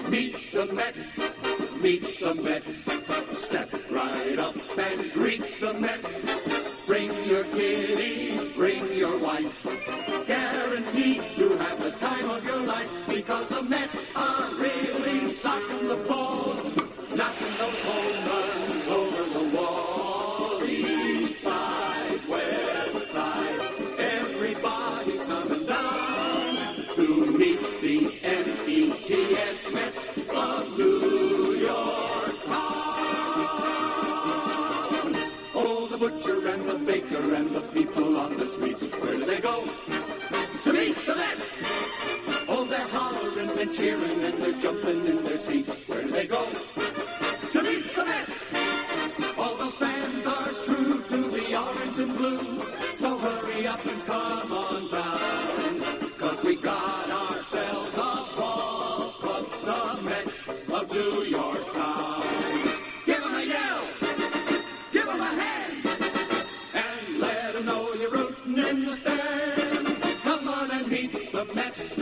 Meet the Mets, meet the Mets. Step right up and greet the Mets. Bring your kiddies, bring your wife. Guaranteed to have the time of your life, because the Mets are really socking the ball, knocking those home runs over the wall. East side, west side, everybody's coming down to meet the METS Mets of New York town. Oh, the butcher and the baker and the people on the streets, where do they go? To meet the Mets! Oh, they're hollering, they're cheering, and they're jumping in their seats. Where do they go? To meet the Mets! All the fans are true to the orange and blue, so hurry up and come on down, 'cause we got ourselves a ball club, the Mets of New York town. Give 'em a yell, give 'em a hand, and let 'em know you're rooting in the stand. Come on and meet the Mets,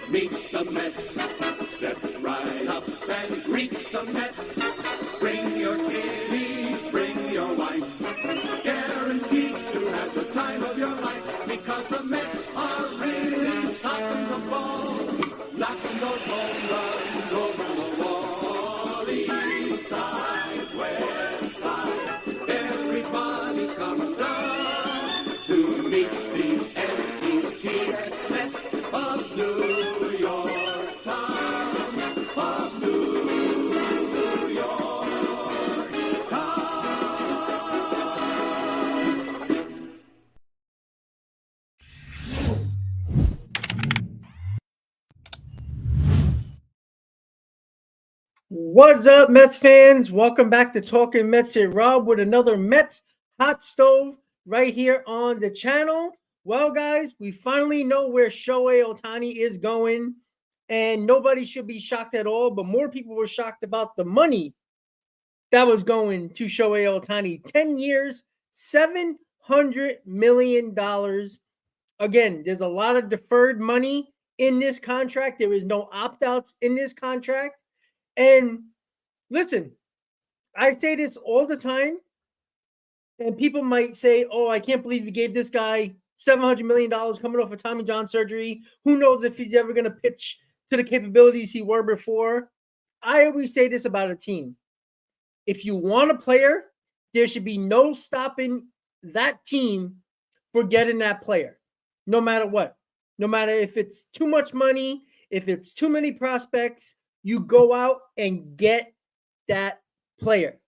meet the Mets. Step right up and greet the Mets. Bring your kiddies, bring your wife. Guaranteed to have the time of your life, because the Mets are really socking the ball, knocking those home runs over the wall. East side, west side, everybody's coming down to meet the METS Mets of New York town, of New York town. What's up, Mets fans? Welcome back to Talking Mets here, Rob, with another Mets hot stove right here on the channel. Well, guys, we finally know where Shohei Ohtani is going, and nobody should be shocked at all, but more people were shocked about the money that was going to Shohei Ohtani. 10 years, $700 million. Again, there's a lot of deferred money in this contract. There is no opt-outs in this contract. And listen, I say this all the time, and people might say, oh, I can't believe you gave this guy $700 million coming off of Tommy John surgery. Who knows if he's ever going to pitch to the capabilities he were before. I always say this about a team. If you want a player, there should be no stopping that team for getting that player, no matter what. No matter if it's too much money, if it's too many prospects, you go out and get that player,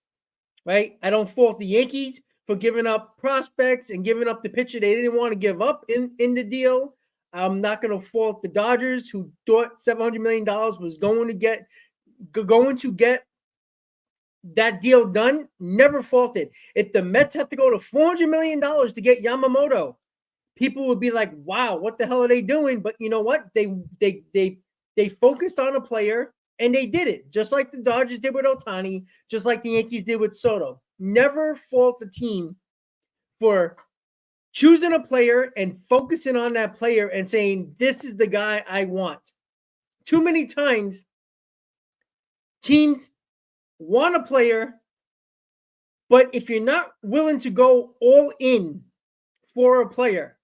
right? I don't fault the Yankees for giving up prospects and giving up the pitcher they didn't want to give up in the deal. I'm not going to fault the Dodgers, who thought $700 million was going to get that deal done. Never faulted. If the Mets have to go to $400 million to get Yamamoto, people would be like, wow, what the hell are they doing? But you know what? They focused on a player, and they did it, just like the Dodgers did with Ohtani, just like the Yankees did with Soto. Never fault the team for choosing a player and focusing on that player and saying, this is the guy I want. Too many times, teams want a player, but if you're not willing to go all in for a player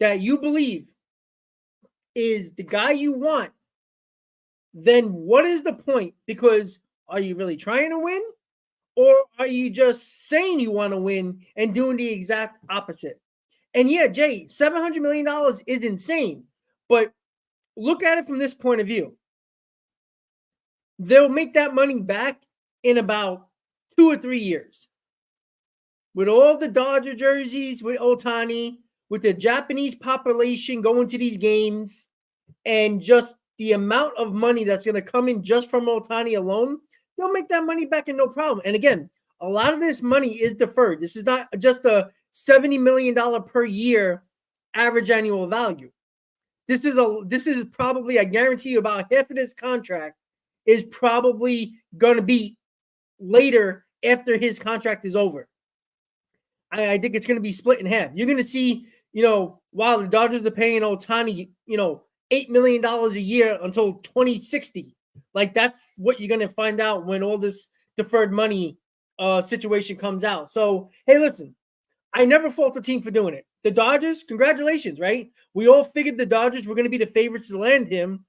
that you believe is the guy you want, then what is the point? Because are you really trying to win? Or are you just saying you want to win and doing the exact opposite? And yeah, Jay, $700 million is insane. But look at it from this point of view. They'll make that money back in about 2 or 3 years. With all the Dodger jerseys, with Ohtani, with the Japanese population going to these games, and just the amount of money that's going to come in just from Ohtani alone, they'll make that money back in no problem. And again, a lot of this money is deferred. This is not just a $70 million per year average annual value. This is probably, I guarantee you, about half of this contract is probably going to be later after his contract is over. I think it's going to be split in half. You're going to see, while the Dodgers are paying Ohtani, $8 million a year until 2060. Like, that's what you're going to find out when all this deferred money situation comes out. So, hey, listen, I never fault the team for doing it. The Dodgers, congratulations, right? We all figured the Dodgers were going to be the favorites to land him.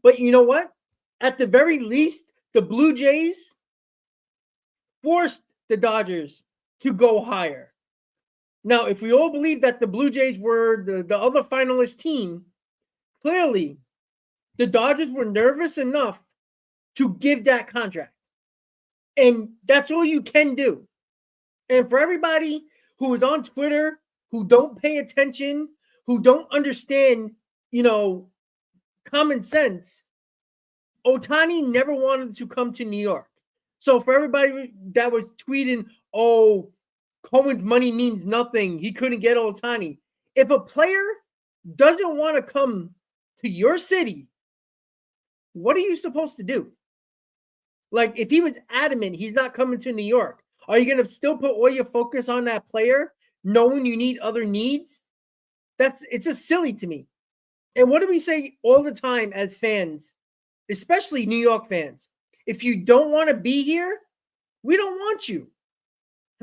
But you know what? At the very least, the Blue Jays forced the Dodgers to go higher. Now, if we all believe that the Blue Jays were the other finalist team, clearly the Dodgers were nervous enough to give that contract. And that's all you can do. And for everybody who is on Twitter, who don't pay attention, who don't understand, common sense, Ohtani never wanted to come to New York. So for everybody that was tweeting, oh, Cohen's money means nothing, he couldn't get Ohtani. If a player doesn't want to come to your city, what are you supposed to do? Like, if he was adamant he's not coming to New York, are you going to still put all your focus on that player, knowing you need other needs? It's just silly to me. And what do we say all the time as fans, especially New York fans? If you don't want to be here, we don't want you.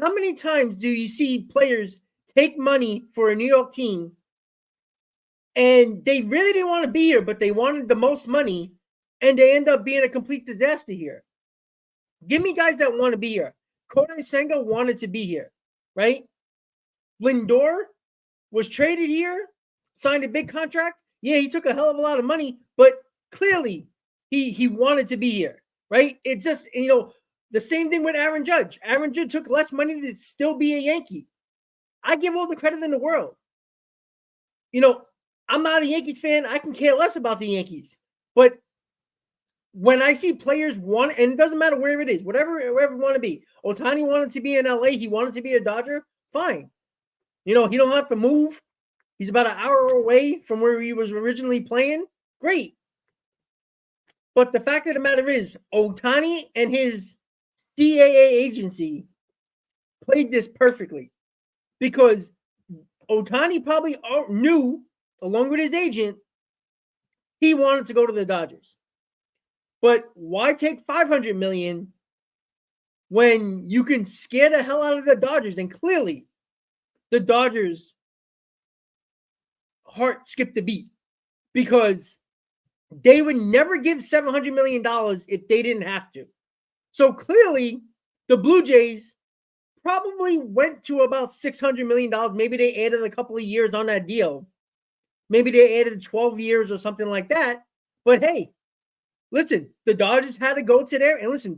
How many times do you see players take money for a New York team and they really didn't want to be here, but they wanted the most money, and they end up being a complete disaster here? Give me guys that want to be here. Kodai Senga wanted to be here, right? Lindor was traded here, signed a big contract. Yeah, he took a hell of a lot of money, but clearly he wanted to be here, right? It's just, the same thing with Aaron Judge. Aaron Judge took less money to still be a Yankee. I give all the credit in the world. I'm not a Yankees fan. I can care less about the Yankees. But when I see players want, and it doesn't matter where it is, wherever want to be. Ohtani wanted to be in LA. He wanted to be a Dodger. Fine. He don't have to move. He's about an hour away from where he was originally playing. Great. But the fact of the matter is, Ohtani and his CAA agency played this perfectly, because Ohtani probably knew, along with his agent, he wanted to go to the Dodgers. But why take $500 million when you can scare the hell out of the Dodgers? And clearly, the Dodgers' heart skipped a beat, because they would never give $700 million if they didn't have to. So clearly, the Blue Jays probably went to about $600 million. Maybe they added a couple of years on that deal. Maybe they added 12 years or something like that. But hey, listen, the Dodgers had to go to there, and listen,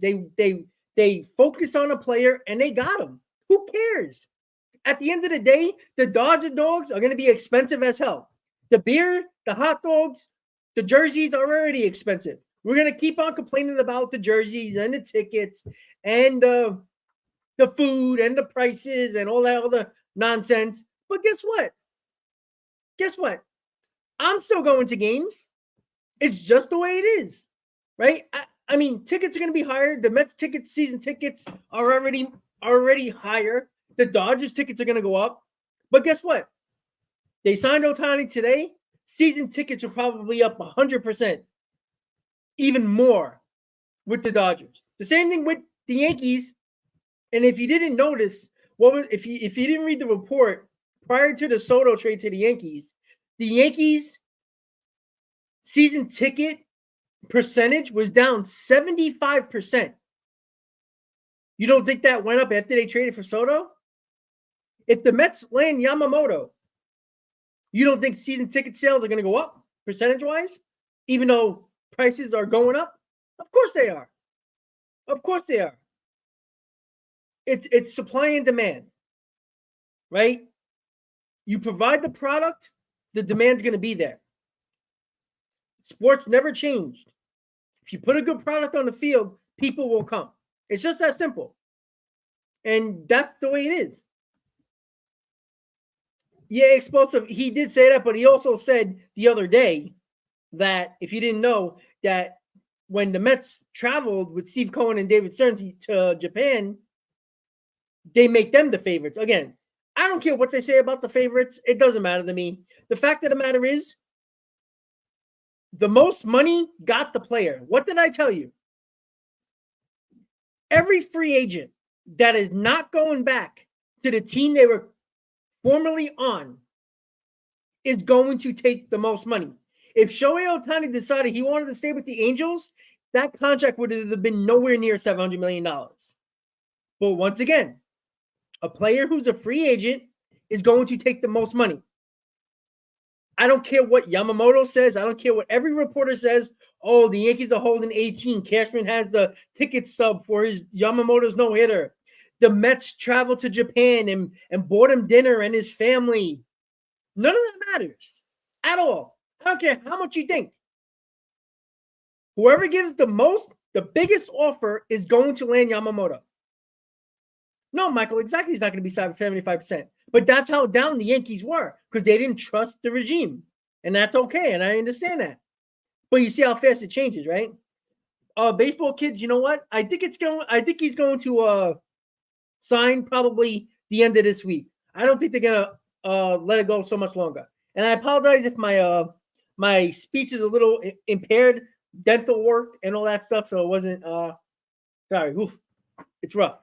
they focused on a player and they got him. Who cares? At the end of the day, the Dodger dogs are going to be expensive as hell. The beer, the hot dogs, the jerseys are already expensive. We're going to keep on complaining about the jerseys and the tickets and the food and the prices and all that other nonsense. But guess what? I'm still going to games. It's just the way it is, right? I mean, tickets are going to be higher. The Mets tickets, season tickets are already higher. The Dodgers tickets are going to go up. But guess what? They signed Ohtani today. Season tickets are probably up 100%, even more with the Dodgers. The same thing with the Yankees. And if you didn't notice, if you didn't read the report prior to the Soto trade to the Yankees season ticket percentage was down 75%. You don't think that went up after they traded for Soto? If the Mets land Yamamoto, you don't think season ticket sales are going to go up percentage-wise, even though prices are going up? Of course they are. Of course they are. It's supply and demand, right? You provide the product, the demand's going to be there. Sports never changed. If you put a good product on the field, people will come. It's just that simple. And that's the way it is. Yeah, explosive. He did say that, but he also said the other day that, if you didn't know, that when the Mets traveled with Steve Cohen and David Stearns to Japan, they make them the favorites. Again, I don't care what they say about the favorites. It doesn't matter to me. The fact of the matter is, The most money got the player. What did I tell you? Every free agent that is not going back to the team they were formerly on is going to take the most money. If Shohei Ohtani decided he wanted to stay with the Angels, that contract would have been nowhere near $700 million. But once again, a player who's a free agent is going to take the most money. I don't care what Yamamoto says. I don't care what every reporter says. Oh, the Yankees are holding 18. Cashman has the ticket stub for his Yamamoto's no-hitter. The Mets traveled to Japan and bought him dinner and his family. None of that matters at all. I don't care how much you think. Whoever gives the biggest offer is going to land Yamamoto. No, Michael, exactly. He's not going to be signed for 75%. But that's how down the Yankees were because they didn't trust the regime. And that's okay. And I understand that. But you see how fast it changes, right? Baseball kids, you know what? I think he's going to sign probably the end of this week. I don't think they're going to let it go so much longer. And I apologize if my speech is a little impaired, dental work and all that stuff. So it wasn't sorry. Oof, it's rough.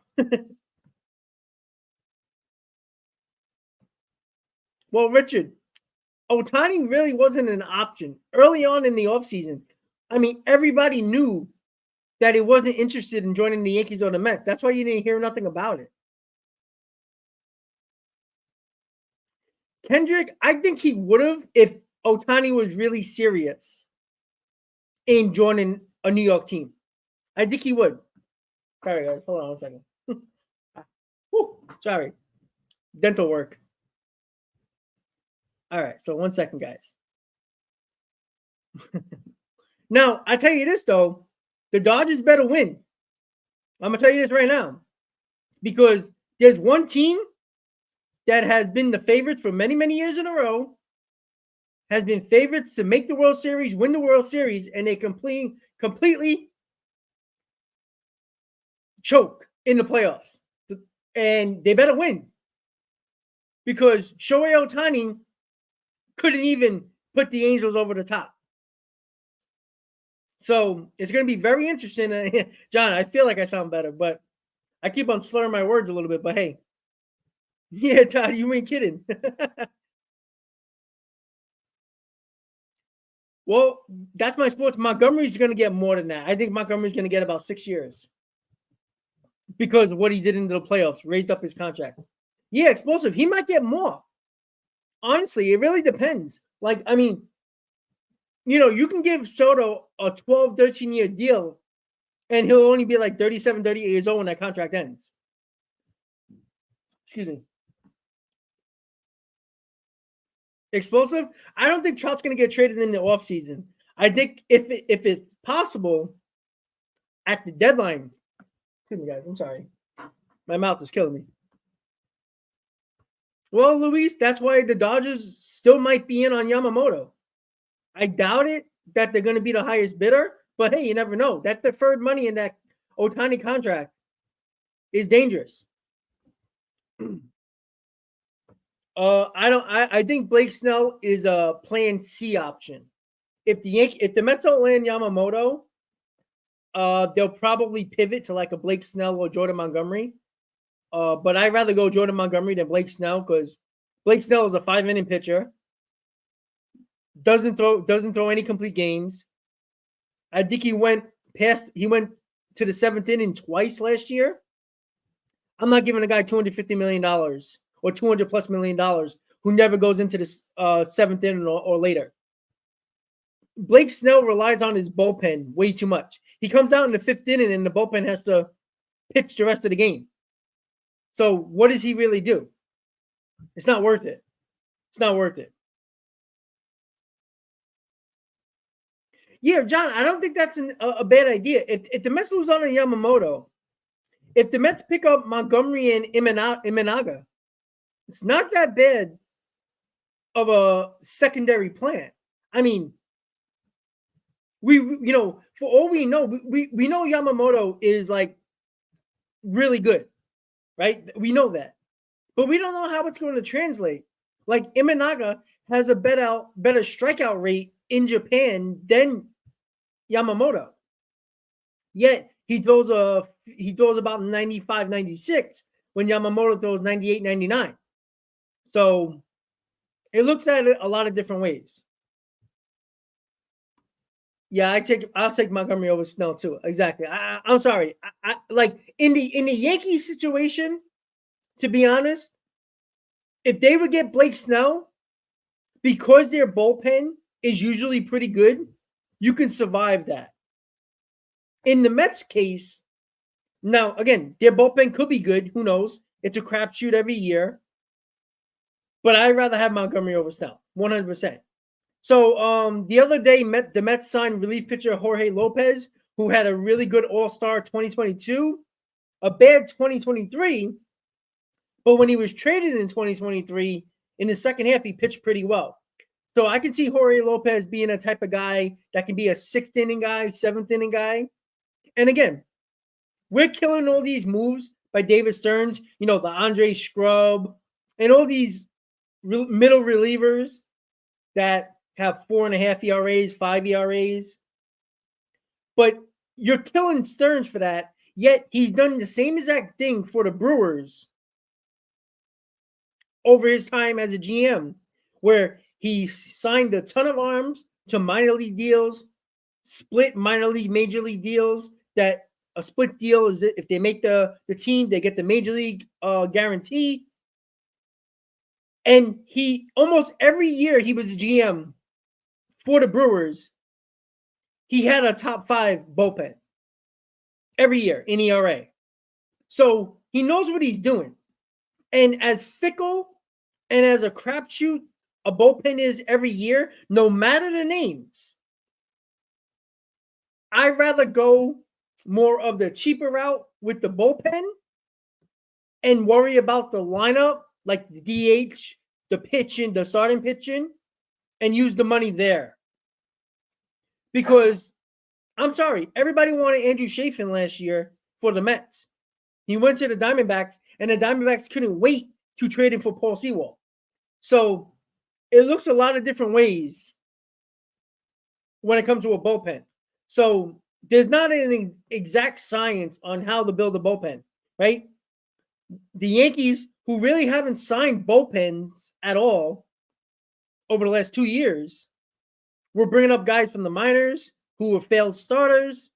Well, Richard, Ohtani really wasn't an option early on in the offseason. I mean, everybody knew that he wasn't interested in joining the Yankees or the Mets. That's why you didn't hear nothing about it. Kendrick, I think he would have if Ohtani was really serious in joining a New York team. I think he would. Sorry, guys. Hold on 1 second. Whew, sorry. Dental work. All right, so 1 second, guys. Now, I tell you this, though. The Dodgers better win. I'm going to tell you this right now. Because there's one team that has been the favorites for many, many years in a row, has been favorites to make the World Series, win the World Series, and they completely choke in the playoffs. And they better win. Because Shohei Ohtani couldn't even put the Angels over the top. So it's going to be very interesting. John, I feel like I sound better, but I keep on slurring my words a little bit. But hey, yeah, Todd, you ain't kidding. Well, that's my sports. Montgomery's going to get more than that. I think Montgomery's going to get about 6 years because of what he did into the playoffs, raised up his contract. Yeah, explosive. He might get more. Honestly, it really depends. Like, I mean, you can give Soto a 12, 13-year deal, and he'll only be like 37, 38 years old when that contract ends. Excuse me. Explosive? I don't think Trout's going to get traded in the offseason. I think if it's possible, at the deadline. Excuse me, guys. I'm sorry. My mouth is killing me. Well, Luis, that's why the Dodgers still might be in on Yamamoto. I doubt it that they're going to be the highest bidder, but hey, you never know. That deferred money in that Ohtani contract is dangerous. I think Blake Snell is a plan C option. If the Mets don't land Yamamoto, they'll probably pivot to like a Blake Snell or Jordan Montgomery. But I'd rather go Jordan Montgomery than Blake Snell because Blake Snell is a 5-inning pitcher. Doesn't throw any complete games. I think he went to the 7th inning twice last year. I'm not giving a guy $250 million or $200+ million who never goes into the 7th inning or later. Blake Snell relies on his bullpen way too much. He comes out in the 5th inning and the bullpen has to pitch the rest of the game. So what does he really do? It's not worth it. It's not worth it. Yeah, John, I don't think that's a bad idea. If the Mets lose on a Yamamoto, if the Mets pick up Montgomery and Imanaga, it's not that bad of a secondary plan. I mean, for all we know, we know Yamamoto is like really good, right? We know that. But we don't know how it's going to translate. Like Imanaga has a better strikeout rate in Japan than Yamamoto. Yet he throws about 95, 96 when Yamamoto throws 98, 99. So it looks at it a lot of different ways. Yeah, I'll take Montgomery over Snell too. Exactly. I'm sorry. I like in the Yankees situation, to be honest, if they would get Blake Snell, because their bullpen is usually pretty good, you can survive that. In the Mets case, now again, their bullpen could be good. Who knows? It's a crapshoot every year. But I'd rather have Montgomery over Snell, 100%. So the other day, the Mets signed relief pitcher Jorge Lopez, who had a really good All-Star 2022, a bad 2023. But when he was traded in 2023, in the second half, he pitched pretty well. So I can see Jorge Lopez being a type of guy that can be a sixth inning guy, seventh inning guy. And again, we're killing all these moves by David Stearns, the Andre Scrub, and all these middle relievers that have 4.5 ERAs, 5 ERAs. But you're killing Stearns for that, yet he's done the same exact thing for the Brewers over his time as a GM, where he signed a ton of arms to minor league deals, split minor league, major league deals. That a split deal is if they make the team, they get the major league guarantee. And he almost every year he was a GM for the Brewers, he had a top 5 bullpen every year in ERA. So he knows what he's doing. And as fickle and as a crapshoot a bullpen is every year, no matter the names, I'd rather go more of the cheaper route with the bullpen and worry about the lineup, like the DH, the pitching, the starting pitching, and use the money there. Because, I'm sorry, everybody wanted Andrew Chafin last year for the Mets. He went to the Diamondbacks, and the Diamondbacks couldn't wait to trade him for Paul Sewell. So it looks a lot of different ways when it comes to a bullpen. So there's not an exact science on how to build a bullpen, right? The Yankees, who really haven't signed bullpens at all over the last 2 years, we're bringing up guys from the minors who have failed starters,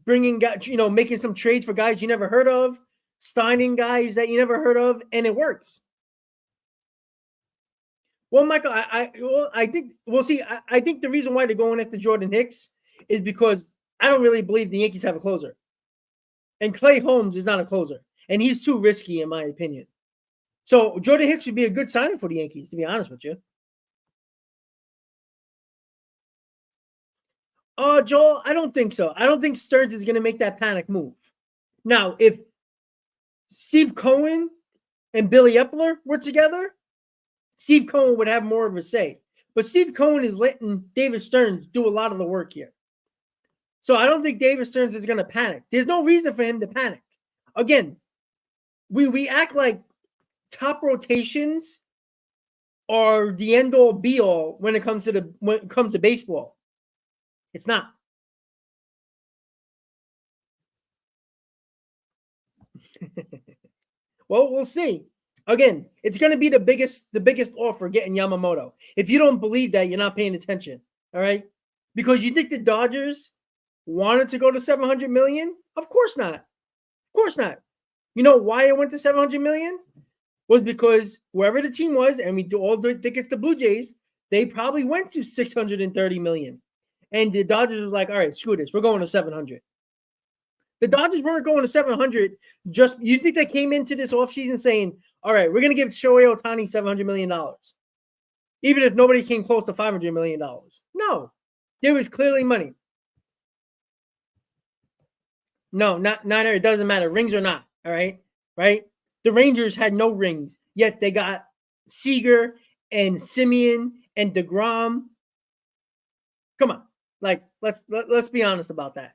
bringing guys, making some trades for guys you never heard of, signing guys that you never heard of, and it works. Well, Michael, I think we'll see. I think the reason why they're going after Jordan Hicks is because I don't really believe the Yankees have a closer, and Clay Holmes is not a closer, and he's too risky in my opinion. So Jordan Hicks would be a good signing for the Yankees, to be honest with you. Joel, I don't think so. I don't think Stearns is going to make that panic move. Now, if Steve Cohen and Billy Epler were together, Steve Cohen would have more of a say. But Steve Cohen is letting David Stearns do a lot of the work here. So I don't think David Stearns is going to panic. There's no reason for him to panic. Again, we act like top rotations are the end all be all when it comes to baseball. It's not. Well, we'll see. Again, it's going to be the biggest offer getting Yamamoto. If you don't believe that, you're not paying attention. All right? Because you think the Dodgers wanted to go to $700 million? Of course not. Of course not. You know why it went to $700 million? Was because whoever the team was, and we do all the tickets to Blue Jays, they probably went to $630 million. And the Dodgers was like, all right, screw this. We're going to 700. The Dodgers weren't going to 700. You think they came into this offseason saying, all right, we're going to give Shohei Ohtani $700 million. Even if nobody came close to $500 million. No. There was clearly money. No, not it doesn't matter. Rings or not. All right. Right? The Rangers had no rings, yet they got Seager and Semien and DeGrom. Come on. Like, let's be honest about that.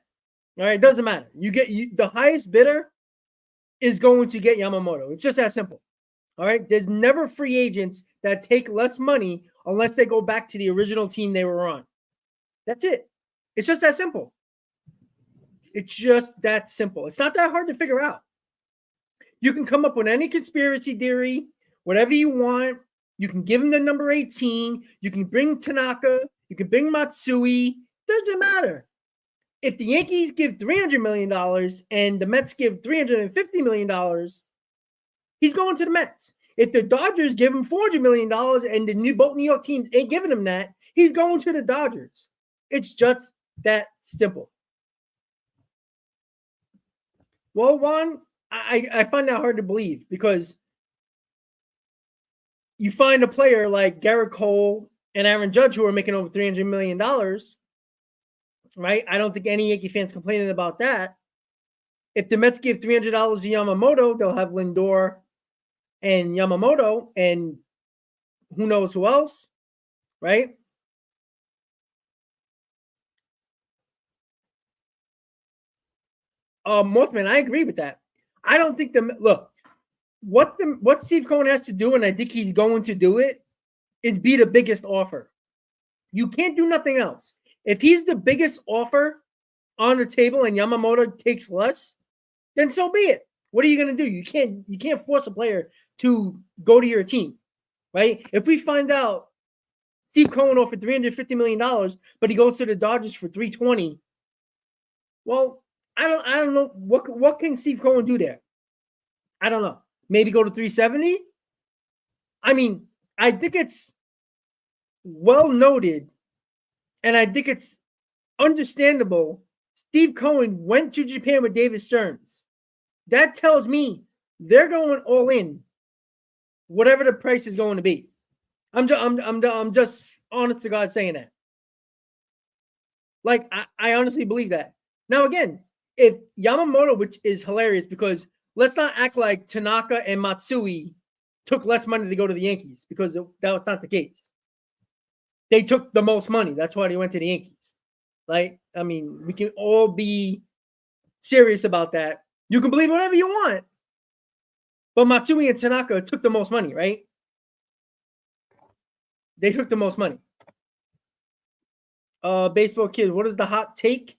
All right, it doesn't matter. The highest bidder is going to get Yamamoto. It's just that simple. All right, there's never free agents that take less money unless they go back to the original team they were on. That's it. It's just that simple. It's just that simple. It's not that hard to figure out. You can come up with any conspiracy theory, whatever you want. You can give him the number 18. You can bring Tanaka. You can bring Matsui. Doesn't matter. If the Yankees give $300 million and the Mets give $350 million, he's going to the Mets. If the Dodgers give him $400 million and both New York teams ain't giving him that, he's going to the Dodgers. It's just that simple. Well, Juan, I find that hard to believe because you find a player like Garrett Cole and Aaron Judge who are making over $300 million, right? I don't think any Yankee fans complaining about that. If the Mets give $300 to Yamamoto, they'll have Lindor and Yamamoto and who knows who else, right? Mothman, I agree with that. I don't think what Steve Cohen has to do, and I think he's going to do it, is be the biggest offer. You can't do nothing else. If he's the biggest offer on the table and Yamamoto takes less, then so be it. What are you going to do? You can't force a player to go to your team, right? If we find out Steve Cohen offered $350 million, but he goes to the Dodgers for $320, well, I don't know what can Steve Cohen do there. I don't know. Maybe go to 370. I mean, I think it's well noted, and I think it's understandable. Steve Cohen went to Japan with David Stearns. That tells me they're going all in, whatever the price is going to be. I'm just honest to God saying that. Like I honestly believe that. Now again, if Yamamoto, which is hilarious because let's not act like Tanaka and Matsui took less money to go to the Yankees because that was not the case. They took the most money. That's why they went to the Yankees. Like, I mean, we can all be serious about that. You can believe whatever you want. But Matsui and Tanaka took the most money, right? They took the most money. Baseball Kid, what is the hot take?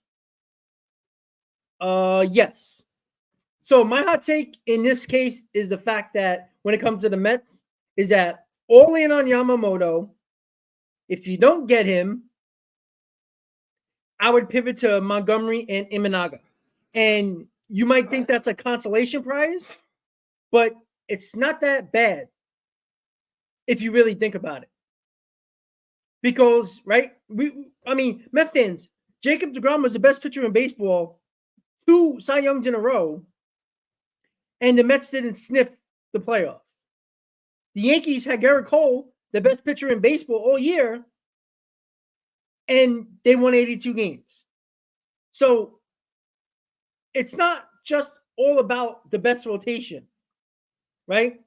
Yes. So my hot take in this case is the fact that when it comes to the Mets is that all in on Yamamoto. If you don't get him, I would pivot to Montgomery and Imanaga. And you might think that's a consolation prize, but it's not that bad if you really think about it. Because, right, Met fans, Jacob deGrom was the best pitcher in baseball 2 Cy Youngs in a row, and the Mets didn't sniff the playoffs. The Yankees had Garrett Cole, the best pitcher in baseball all year, and they won 82 games. So it's not just all about the best rotation, right?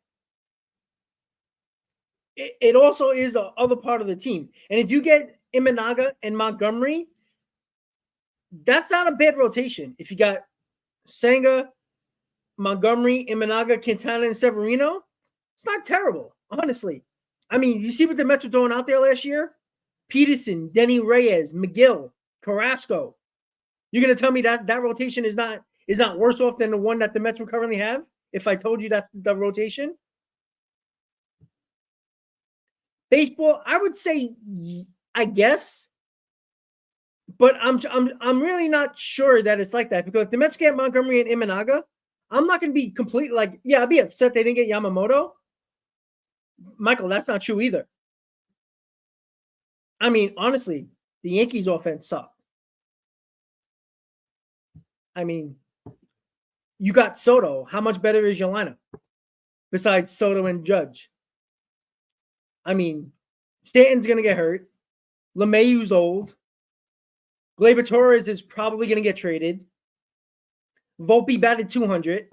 It also is the other part of the team. And if you get Imanaga and Montgomery, that's not a bad rotation. If you got Senga, Montgomery, Imanaga, Quintana, and Severino, it's not terrible, honestly. I mean, you see what the Mets were throwing out there last year? Peterson, Denny Reyes, McGill, Carrasco. You're going to tell me that rotation is not worse off than the one that the Mets will currently have? If I told you that's the rotation? Baseball, I would say, I guess, but I'm really not sure that it's like that because if the Mets get Montgomery and Imanaga, I'm not going to be completely like, yeah, I'd be upset they didn't get Yamamoto. Michael, that's not true either. I mean, honestly, the Yankees offense sucked. I mean, you got Soto. How much better is your lineup besides Soto and Judge? I mean, Stanton's going to get hurt. LeMahieu's old. Gleyber Torres is probably going to get traded. Volpe batted 200.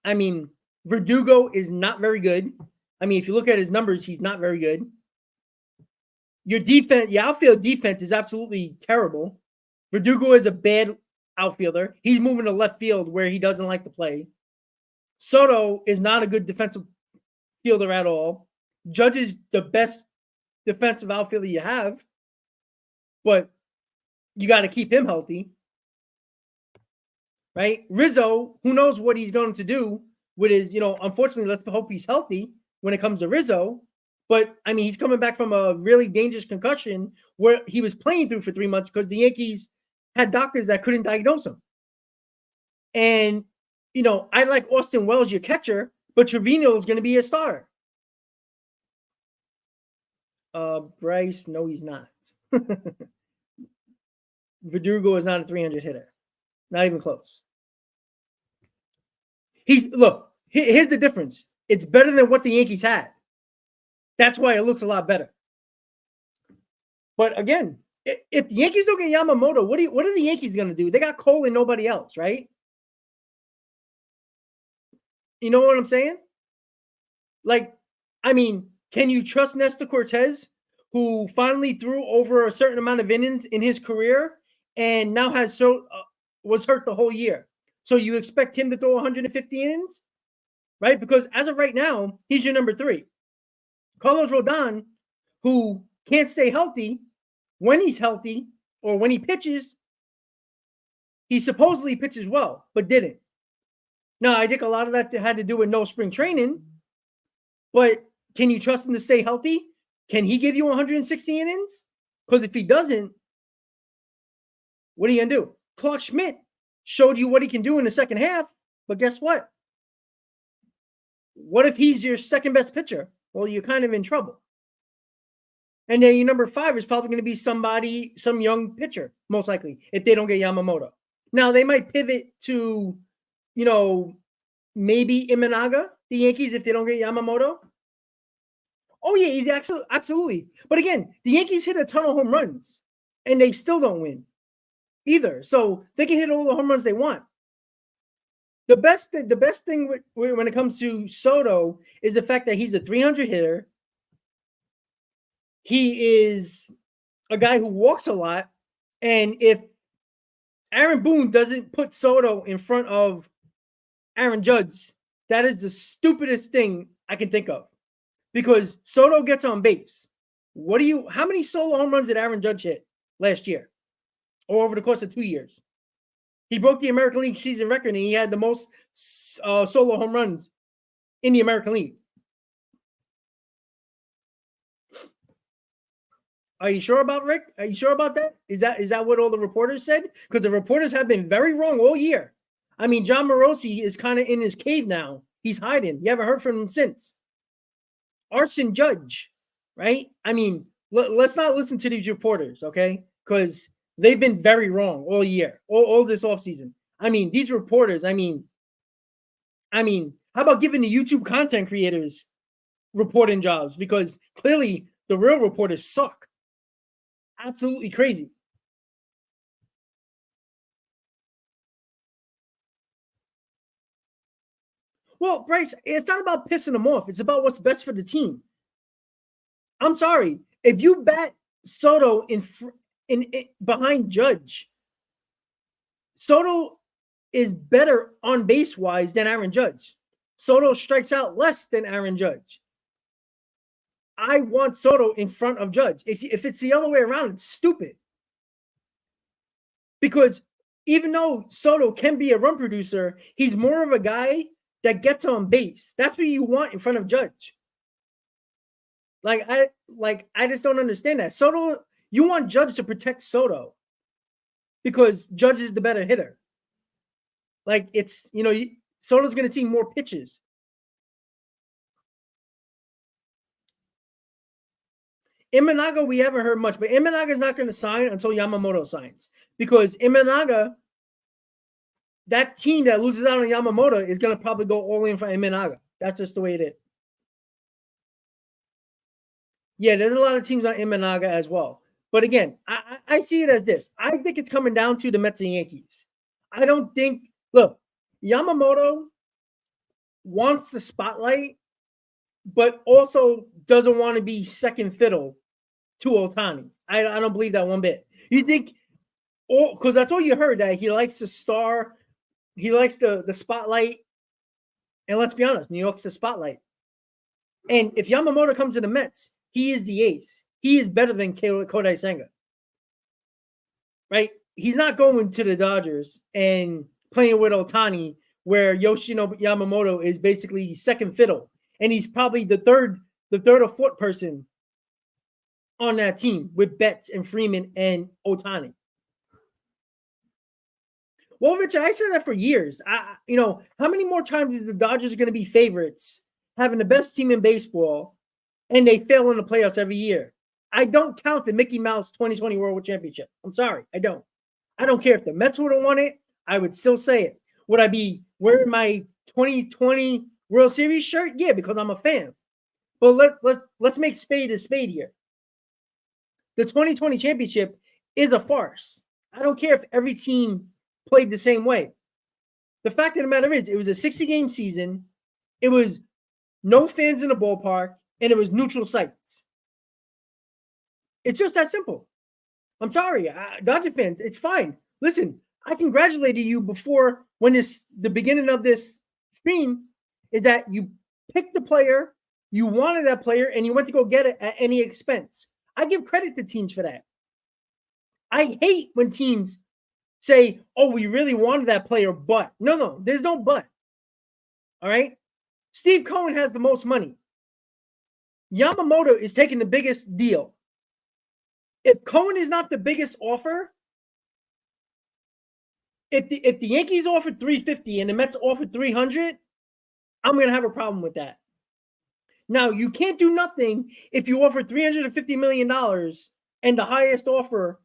I mean, Verdugo is not very good. I mean, if you look at his numbers, he's not very good. Your defense, your outfield defense is absolutely terrible. Verdugo is a bad outfielder. He's moving to left field where he doesn't like to play. Soto is not a good defensive fielder at all. Judge is the best defensive outfielder you have, but you got to keep him healthy, right? Rizzo, who knows what he's going to do with his, unfortunately, let's hope he's healthy when it comes to Rizzo. But, I mean, he's coming back from a really dangerous concussion where he was playing through for 3 months because the Yankees had doctors that couldn't diagnose him. And, I like Austin Wells, your catcher, but Trevino is going to be a starter. Bryce, no, he's not. Verdugo is not a 300 hitter. Not even close. Here's the difference. It's better than what the Yankees had. That's why it looks a lot better. But again, if the Yankees don't get Yamamoto, what are the Yankees going to do? They got Cole and nobody else, right? You know what I'm saying? Like, I mean, can you trust Nestor Cortez, who finally threw over a certain amount of innings in his career and now was hurt the whole year? So you expect him to throw 150 innings, right? Because as of right now, he's your number 3. Carlos Rodon, who can't stay healthy, when he's healthy or when he pitches, he supposedly pitches well, but didn't. Now, I think a lot of that had to do with no spring training, but can you trust him to stay healthy? Can he give you 160 innings? Because if he doesn't, what are you going to do? Clark Schmidt showed you what he can do in the second half, but guess what? What if he's your second best pitcher? Well, you're kind of in trouble. And then your number 5 is probably going to be some young pitcher, most likely, if they don't get Yamamoto. Now, they might pivot to, maybe Imanaga, the Yankees, if they don't get Yamamoto. Oh, yeah, he's absolutely. But again, the Yankees hit a ton of home runs, and they still don't win either. So they can hit all the home runs they want. The best thing when it comes to Soto is the fact that he's a 300 hitter. He is a guy who walks a lot. And if Aaron Boone doesn't put Soto in front of Aaron Judge, that is the stupidest thing I can think of. Because Soto gets on base. How many solo home runs did Aaron Judge hit last year? Or over the course of 2 years? He broke the American League season record, and he had the most solo home runs in the American League. Are you sure about Rick? Are you sure about that? Is that what all the reporters said? Because the reporters have been very wrong all year. I mean, John Morosi is kind of in his cave now. He's hiding. You haven't heard from him since. Arson Judge, right? I mean, let's not listen to these reporters, okay? Because they've been very wrong all year, all this offseason. I mean, these reporters, I mean, how about giving the YouTube content creators reporting jobs? Because clearly the real reporters suck. Absolutely crazy. Well, Bryce, it's not about pissing them off. It's about what's best for the team. I'm sorry. If you bat Soto in behind Judge, Soto is better on base wise than Aaron Judge. Soto strikes out less than Aaron Judge. I want Soto in front of Judge. If it's the other way around, it's stupid. Because even though Soto can be a run producer, he's more of a guy that gets on base. That's what you want in front of Judge. I just don't understand that. Soto, you want Judge to protect Soto because Judge is the better hitter. Soto's going to see more pitches. Imanaga, we haven't heard much, but Imanaga is not going to sign until Yamamoto signs because Imanaga, that team that loses out on Yamamoto is going to probably go all in for Imanaga. That's just the way it is. Yeah, there's a lot of teams on Imanaga as well. But again, I see it as this. I think it's coming down to the Mets and Yankees. I don't think, look, Yamamoto wants the spotlight, but also doesn't want to be second fiddle to Ohtani. I don't believe that one bit. You think, because that's all you heard, that he likes the star, he likes the spotlight. And let's be honest, New York's the spotlight. And if Yamamoto comes to the Mets, he is the ace. He is better than Kodai Senga. Right? He's not going to the Dodgers and playing with Ohtani, where Yoshinobu Yamamoto is basically second fiddle, and he's probably the third or fourth person on that team with Betts and Freeman and Ohtani. Well, Richard, I said that for years. How many more times is the Dodgers going to be favorites, having the best team in baseball, and they fail in the playoffs every year? I don't count the Mickey Mouse 2020 World Championship. I'm sorry, I don't. I don't care if the Mets would have won it. I would still say it. Would I be wearing my 2020 World Series shirt? Yeah, because I'm a fan. But let's make spade a spade here. The 2020 championship is a farce. I don't care if every team played the same way. The fact of the matter is, it was a 60-game season. It was no fans in the ballpark, and it was neutral sites. It's just that simple. I'm sorry, Dodger fans, it's fine. Listen, I congratulated you before when the beginning of this stream is that you picked the player, you wanted that player, and you went to go get it at any expense. I give credit to teams for that. I hate when teams say, oh, we really wanted that player, but. No, there's no but. All right? Steve Cohen has the most money. Yamamoto is taking the biggest deal. If Cohen is not the biggest offer, if the Yankees offered $350 and the Mets offered $300, I'm going to have a problem with that. Now, you can't do nothing if you offer $350 million and the highest offer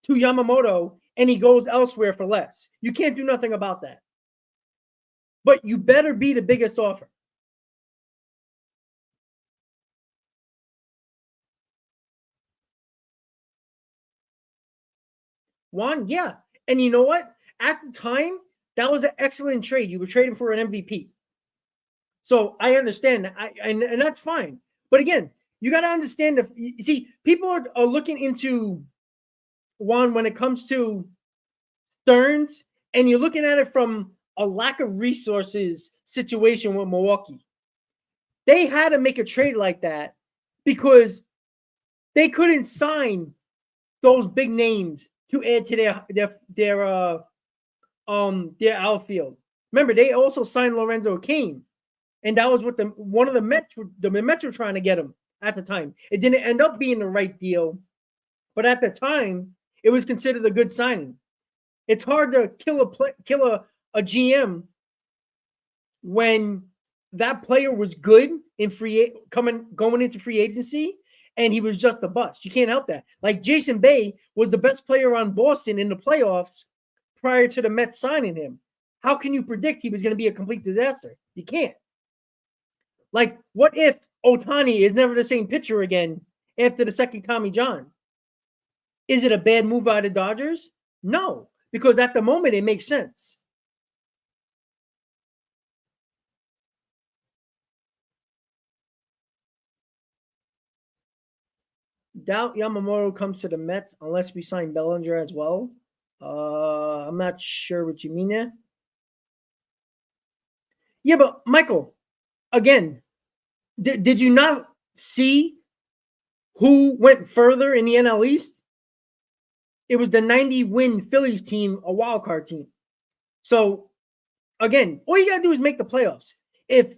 to Yamamoto and he goes elsewhere for less. You can't do nothing about that. But you better be the biggest offer. Juan, yeah. And you know what? At the time, that was an excellent trade. You were trading for an MVP. So I understand that. And that's fine. But again, you got to understand you see, people are looking into Juan when it comes to Stearns, and you're looking at it from a lack of resources situation with Milwaukee. They had to make a trade like that because they couldn't sign those big names to add to their outfield. Remember, they also signed Lorenzo Cain, and that was what one of the Mets were trying to get him at the time. It didn't end up being the right deal, but at the time, it was considered a good signing. It's hard to kill a GM when that player was good in going into free agency, and he was just a bust. You can't help that. Like Jason Bay was the best player on Boston in the playoffs prior to the Mets signing him. How can you predict he was going to be a complete disaster? You can't. Like, what if Ohtani is never the same pitcher again after the second Tommy John? Is it a bad move by the Dodgers? No, because at the moment it makes sense. Doubt Yamamoto comes to the Mets unless we sign Bellinger as well. I'm not sure what you mean there. Yeah, but Michael, again, did you not see who went further in the NL East? It was the 90-win Phillies team, a wild card team. So, again, all you got to do is make the playoffs. If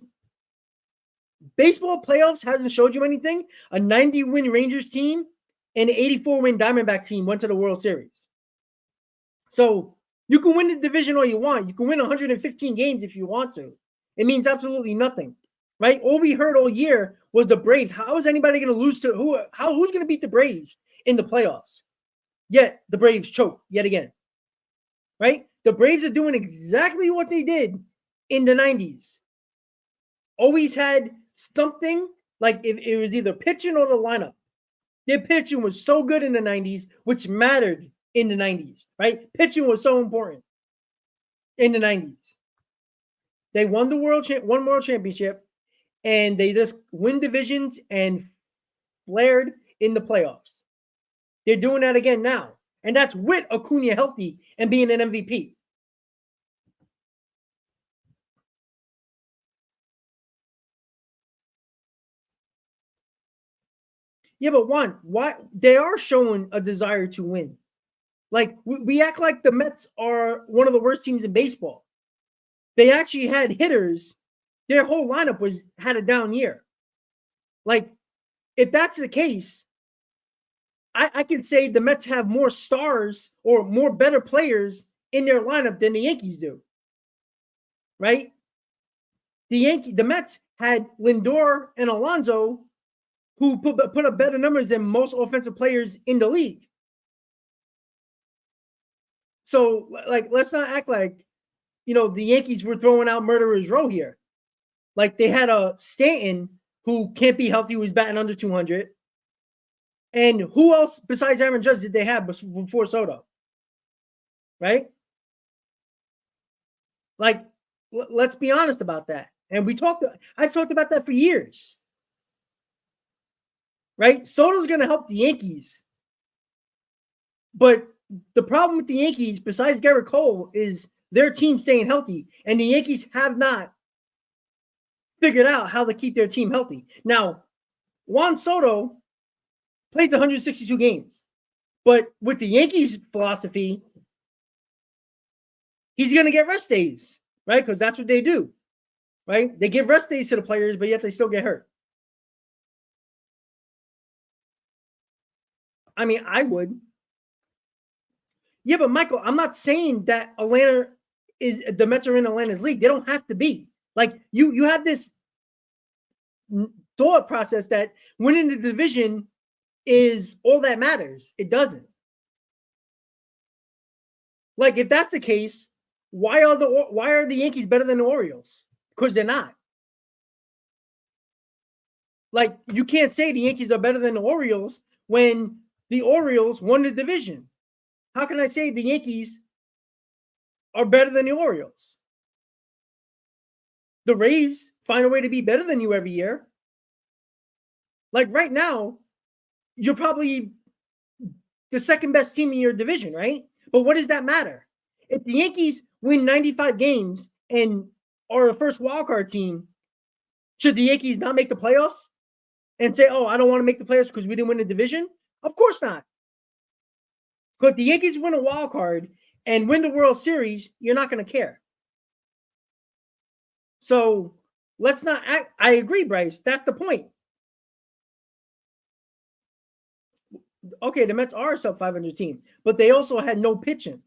baseball playoffs hasn't showed you anything, a 90-win Rangers team and an 84-win Diamondback team went to the World Series. So, you can win the division all you want. You can win 115 games if you want to. It means absolutely nothing, right? All we heard all year was the Braves. How is anybody going to lose to who? Who's going to beat the Braves in the playoffs? Yet the Braves choke yet again, right? The Braves are doing exactly what they did in the 90s. Always had something, like if it was either pitching or the lineup. Their pitching was so good in the 90s, which mattered in the 90s, right? Pitching was so important in the 90s. They won one world championship, and they just win divisions and flared in the playoffs. They're doing that again now. And that's with Acuna healthy and being an MVP. Yeah, but why they are showing a desire to win. Like we act like the Mets are one of the worst teams in baseball. They actually had hitters. Their whole lineup had a down year. Like, if that's the case, I can say the Mets have more stars or more better players in their lineup than the Yankees do. Right? The Mets had Lindor and Alonso, who put up better numbers than most offensive players in the league. So, like, let's not act like, the Yankees were throwing out murderers row here. Like, they had a Stanton who can't be healthy, who's batting under 200. And who else besides Aaron Judge did they have before Soto? Right? Like, let's be honest about that. And I've talked about that for years. Right? Soto's going to help the Yankees. But the problem with the Yankees, besides Garrett Cole, is their team staying healthy. And the Yankees have not figured out how to keep their team healthy. Now, Juan Soto plays 162 games. But with the Yankees philosophy, he's going to get rest days, right? Because that's what they do, right? They give rest days to the players, but yet they still get hurt. I mean, I would. Yeah, but Michael, I'm not saying that the Mets are in Atlanta's league. They don't have to be. Like, you have this thought process that winning the division is all that matters. It doesn't. Like, if that's the case, why are the Yankees better than the Orioles? Because they're not. Like, you can't say the Yankees are better than the Orioles when the Orioles won the division. How can I say the Yankees are better than the Orioles? The Rays find a way to be better than you every year. Like, right now, you're probably the second best team in your division, right? But what does that matter? If the Yankees win 95 games and are the first wildcard team, should the Yankees not make the playoffs and say, oh, I don't want to make the playoffs because we didn't win the division? Of course not. But if the Yankees win a wild card and win the World Series, you're not going to care. So let's not act. I agree, Bryce. That's the point. Okay, the Mets are a sub 500 team, but they also had no pitching.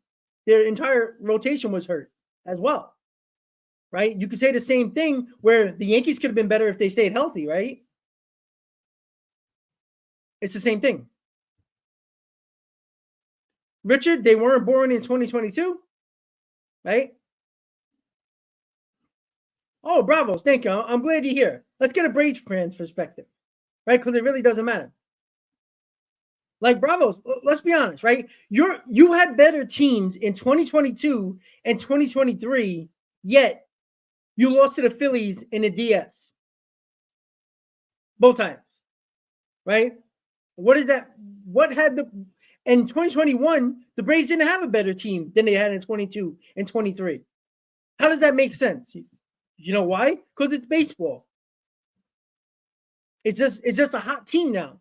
Their entire rotation was hurt as well. Right? You could say the same thing where the Yankees could have been better if they stayed healthy, right? It's the same thing. Richard, they weren't born in 2022, right? Oh, bravos. Thank you. I'm glad you're here. Let's get a Braves fans perspective, right? Because it really doesn't matter. Like, bravos, let's be honest, right? You had better teams in 2022 and 2023, yet you lost to the Phillies in the DS. Both times, right? What is that? In 2021, the Braves didn't have a better team than they had in 22 and 23. How does that make sense? You know why? Because it's baseball. It's just a hot team now,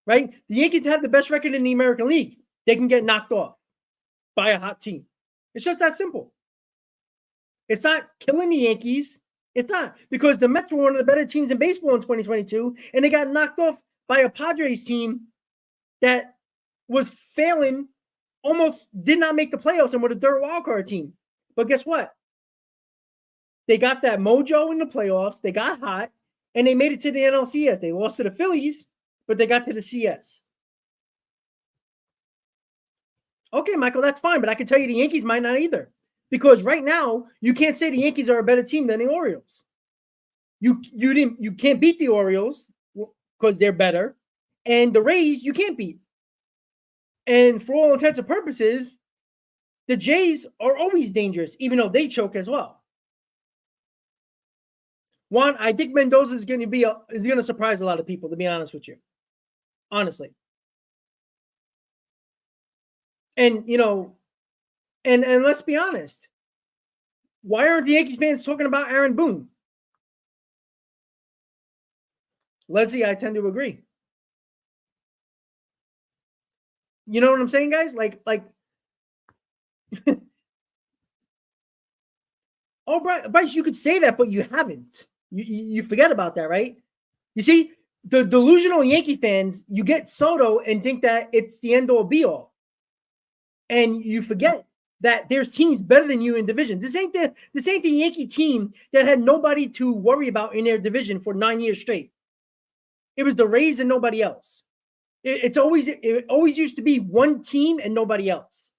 right? The Yankees have the best record in the American League. They can get knocked off by a hot team. It's just that simple. It's not killing the Yankees. It's not, because the Mets were one of the better teams in baseball in 2022, and they got knocked off by a Padres team that was failing, almost did not make the playoffs, and were the dirt wildcard team. But guess what? They got that mojo in the playoffs. They got hot, and they made it to the NLCS. They lost to the Phillies, but they got to the CS. Okay, Michael, that's fine, but I can tell you the Yankees might not either. Because right now, you can't say the Yankees are a better team than the Orioles. You can't beat the Orioles because they're better. And the Rays, you can't beat. And for all intents and purposes, the Jays are always dangerous, even though they choke as well. Juan, I think Mendoza is going to surprise a lot of people, to be honest with you. Honestly. And, and let's be honest. Why aren't the Yankees fans talking about Aaron Boone? Leslie, I tend to agree. You know what I'm saying, guys? Like, oh, Bryce, you could say that, but you haven't. You forget about that, right? You see, the delusional Yankee fans, you get Soto and think that it's the end all be all. And you forget that there's teams better than you in division. This ain't the Yankee team that had nobody to worry about in their division for 9 years straight. It was the Rays and nobody else. It always used to be one team and nobody else.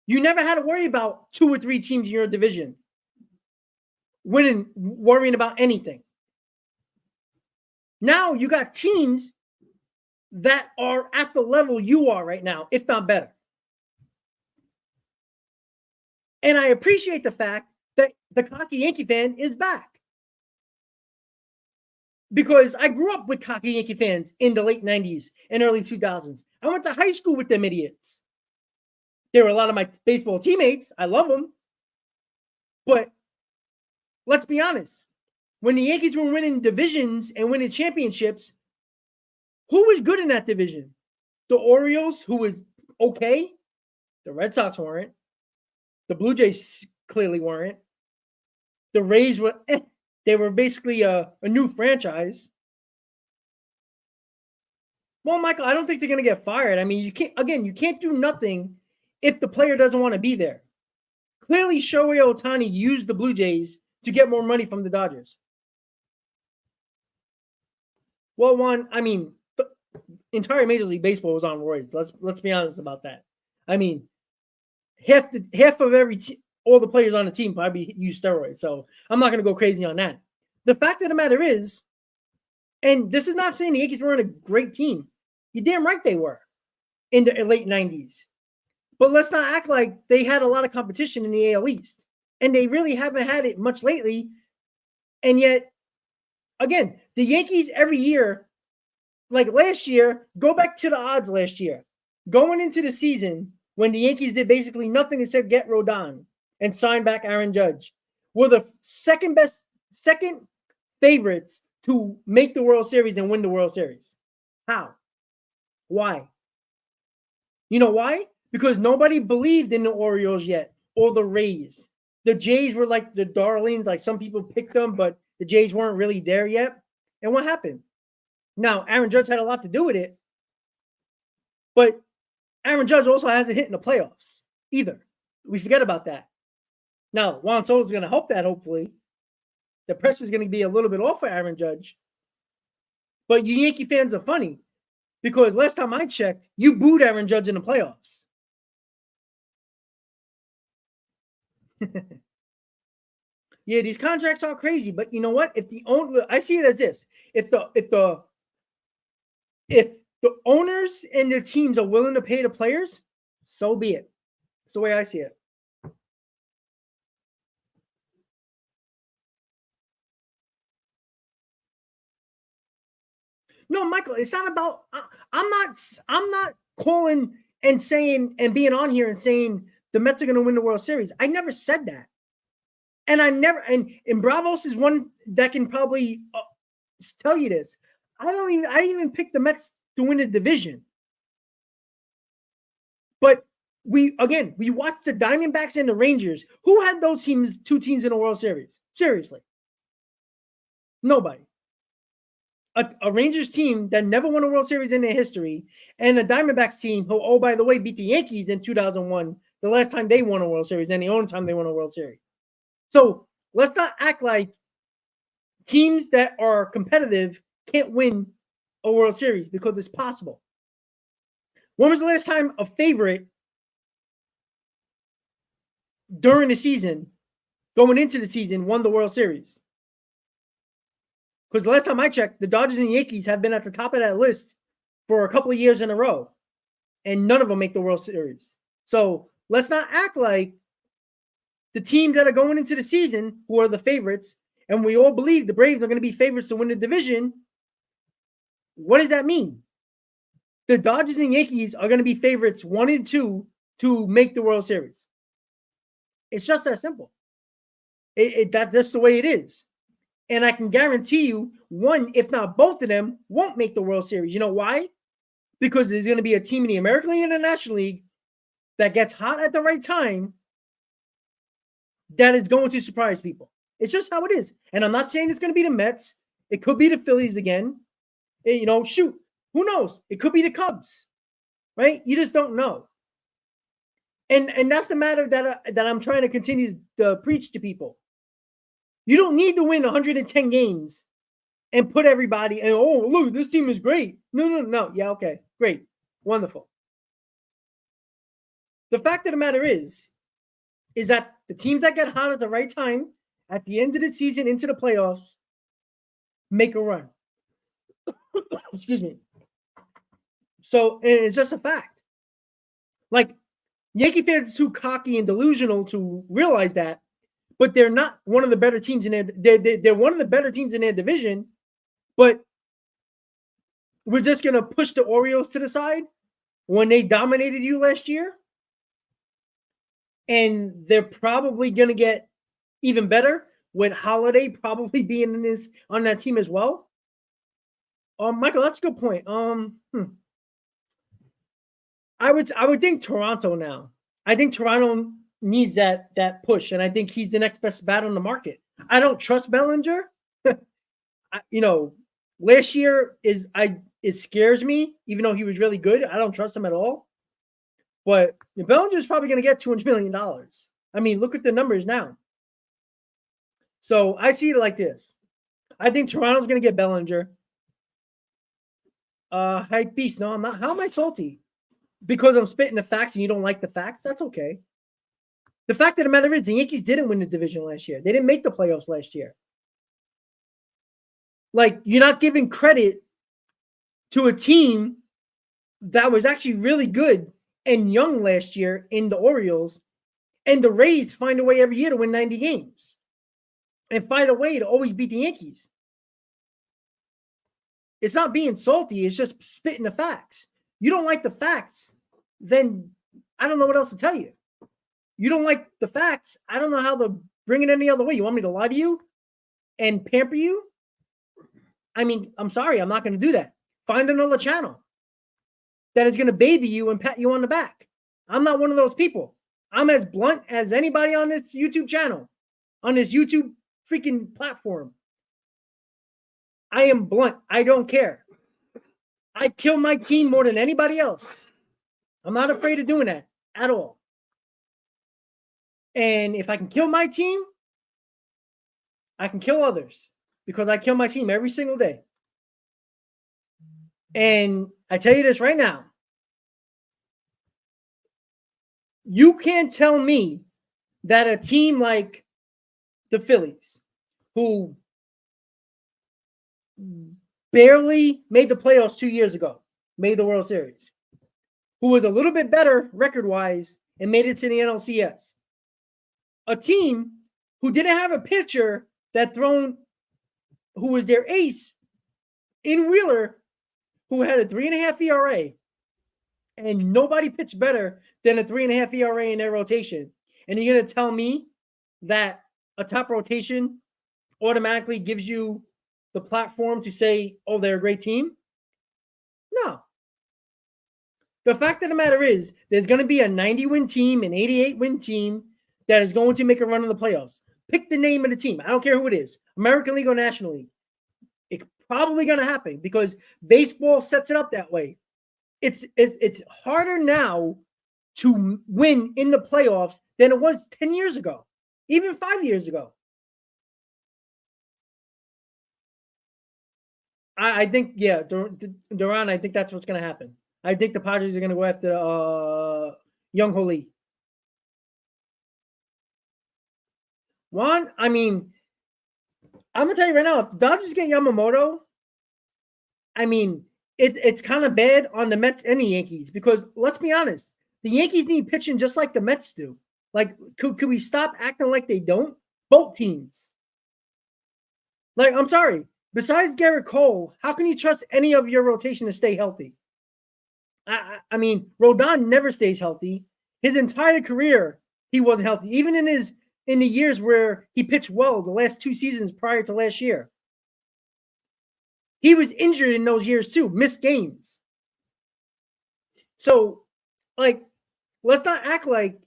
You never had to worry about 2 or 3 teams in your division worrying about anything. Now you got teams that are at the level you are right now, if not better. And I appreciate the fact that the cocky Yankee fan is back. Because I grew up with cocky Yankee fans in the late 90s and early 2000s. I went to high school with them idiots. They were a lot of my baseball teammates. I love them. But let's be honest. When the Yankees were winning divisions and winning championships, who was good in that division? The Orioles, who was okay. The Red Sox weren't. The Blue Jays clearly weren't. The Rays were, they were basically a new franchise. Well, Michael, I don't think they're going to get fired. I mean, you can't do nothing if the player doesn't want to be there. Clearly, Shohei Ohtani used the Blue Jays to get more money from the Dodgers. Well, the entire Major League Baseball was on roids. Let's be honest about that. I mean, half of all the players on the team probably use steroids. So I'm not going to go crazy on that. The fact of the matter is, and this is not saying the Yankees weren't a great team. You're damn right they were in the late 90s. But let's not act like they had a lot of competition in the AL East. And they really haven't had it much lately. And yet, again, the Yankees every year, like last year, go back to the odds last year. Going into the season, when the Yankees did basically nothing except get Rodon and sign back Aaron Judge, were the second favorites to make the World Series and win the World Series. How? Why? You know why? Because nobody believed in the Orioles yet or the Rays. The Jays were like the darlings. Like some people picked them, but the Jays weren't really there yet. And what happened? Now, Aaron Judge had a lot to do with it, but Aaron Judge also hasn't hit in the playoffs either. We forget about that. Now, Juan Soto is going to help that, hopefully. The pressure is going to be a little bit off for Aaron Judge. But you Yankee fans are funny because last time I checked, you booed Aaron Judge in the playoffs. Yeah, these contracts are crazy, but you know what? I see it as this: if the owners and the teams are willing to pay the players, so be it. That's the way I see it. No, Michael, it's not about. I'm not calling and saying and being on here and saying the Mets are going to win the World Series. I never said that, and and Bravos is one that can probably tell you this. I didn't even pick the Mets to win the division, but we watched the Diamondbacks and the Rangers. Who had those teams? 2 teams in the World Series? Seriously, nobody. A Rangers team that never won a World Series in their history, and a Diamondbacks team who, oh, by the way, beat the Yankees in 2001, the last time they won a World Series, and the only time they won a World Series. So let's not act like teams that are competitive can't win a World Series because it's possible. When was the last time a favorite during the season, going into the season, won the World Series? Because the last time I checked, the Dodgers and Yankees have been at the top of that list for a couple of years in a row, and none of them make the World Series. So let's not act like the teams that are going into the season, who are the favorites, and we all believe the Braves are going to be favorites to win the division. What does that mean? The Dodgers and Yankees are going to be favorites 1 and 2 to make the World Series. It's just that simple. That's just the way it is. And I can guarantee you one, if not both of them, won't make the World Series. You know why? because there's going to be a team in the American League and the National League that gets hot at the right time that is going to surprise people. It's just how it is. And I'm not saying it's going to be the Mets. It could be the Phillies again. Shoot, who knows? It could be the Cubs, right? You just don't know. And that's the matter that I'm trying to continue to preach to people. You don't need to win 110 games and put everybody, and look, this team is great. No. Yeah, okay, great, wonderful. The fact of the matter is that the teams that get hot at the right time, at the end of the season, into the playoffs, make a run. Excuse me. So it's just a fact. Like, Yankee fans are too cocky and delusional to realize that, but they're not one of the better teams in they're one of the better teams in their division, but we're just going to push the Orioles to the side when they dominated you last year. And they're probably going to get even better with Holiday probably being on that team as well. Michael, that's a good point. I would think Toronto now. I think Toronto needs that push, and I think he's the next best bat on the market. I don't trust Bellinger. Last year it scares me, even though he was really good. I don't trust him at all. But Bellinger's probably going to get $200 million. I mean, look at the numbers now. So I see it like this. I think Toronto's going to get Bellinger. Hype beast. No, I'm not. How am I salty? Because I'm spitting the facts and you don't like the facts? That's okay. The fact of the matter is the Yankees didn't win the division last year. They didn't make the playoffs last year. Like, you're not giving credit to a team that was actually really good and young last year in the Orioles, and the Rays find a way every year to win 90 games and find a way to always beat the Yankees. It's not being salty. It's just spitting the facts. You don't like the facts, then I don't know what else to tell you. You don't like the facts, I don't know how to bring it any other way. You want me to lie to you and pamper you? I mean, I'm sorry, I'm not going to do that. Find another channel that is going to baby you and pat you on the back. I'm not one of those people. I'm as blunt as anybody on this YouTube channel, on this YouTube freaking platform. I am blunt. I don't care. I kill my team more than anybody else. I'm not afraid of doing that at all. And if I can kill my team, I can kill others because I kill my team every single day. And I tell you this right now. You can't tell me that a team like the Phillies, who barely made the playoffs 2 years ago, made the World Series, who was a little bit better record-wise and made it to the NLCS. A team who didn't have a pitcher who was their ace in Wheeler, who had a 3.5 ERA, and nobody pitched better than a 3.5 ERA in their rotation. And you're going to tell me that a top rotation automatically gives you the platform to say, oh, they're a great team? No. The fact of the matter is, there's going to be a 90-win team, an 88-win team that is going to make a run in the playoffs. Pick the name of the team. I don't care who it is, American League or National League. It's probably going to happen because baseball sets it up that way. It's harder now to win in the playoffs than it was 10 years ago, even 5 years ago. I think, yeah, Duran, I think that's what's going to happen. I think the Padres are going to go after Young Holy. Juan, I mean, I'm going to tell you right now, if the Dodgers get Yamamoto, I mean, it's kind of bad on the Mets and the Yankees because, let's be honest, the Yankees need pitching just like the Mets do. Like, could we stop acting like they don't? Both teams. Like, I'm sorry. Besides Garrett Cole, how can you trust any of your rotation to stay healthy? I mean, Rodon never stays healthy. His entire career, he wasn't healthy. Even in the years where he pitched well, the last 2 seasons prior to last year, he was injured in those years too, missed games. So, like, let's not act like